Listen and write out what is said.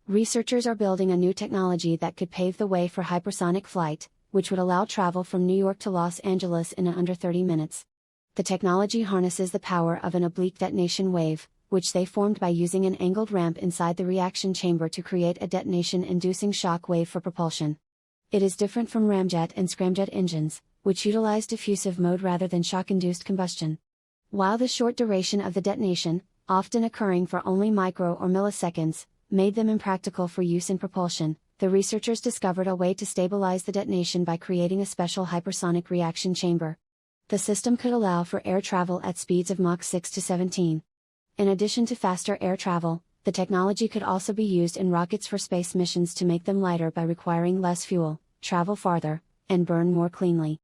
Researchers are building a new technology that could pave the way for hypersonic flight, which would allow travel from New York to Los Angeles in under 30 minutes. The technology harnesses the power of an oblique detonation wave, which they formed by using an angled ramp inside the reaction chamber to create a detonation-inducing shock wave for propulsion. It is different from ramjet and scramjet engines, which utilize diffusive mode rather than shock-induced combustion. While the short duration of the detonation, often occurring for only micro or milliseconds, made them impractical for use in propulsion, the researchers discovered a way to stabilize the detonation by creating a special hypersonic reaction chamber. The system could allow for air travel at speeds of Mach 6 to 17. In addition to faster air travel, the technology could also be used in rockets for space missions to make them lighter by requiring less fuel, travel farther, and burn more cleanly.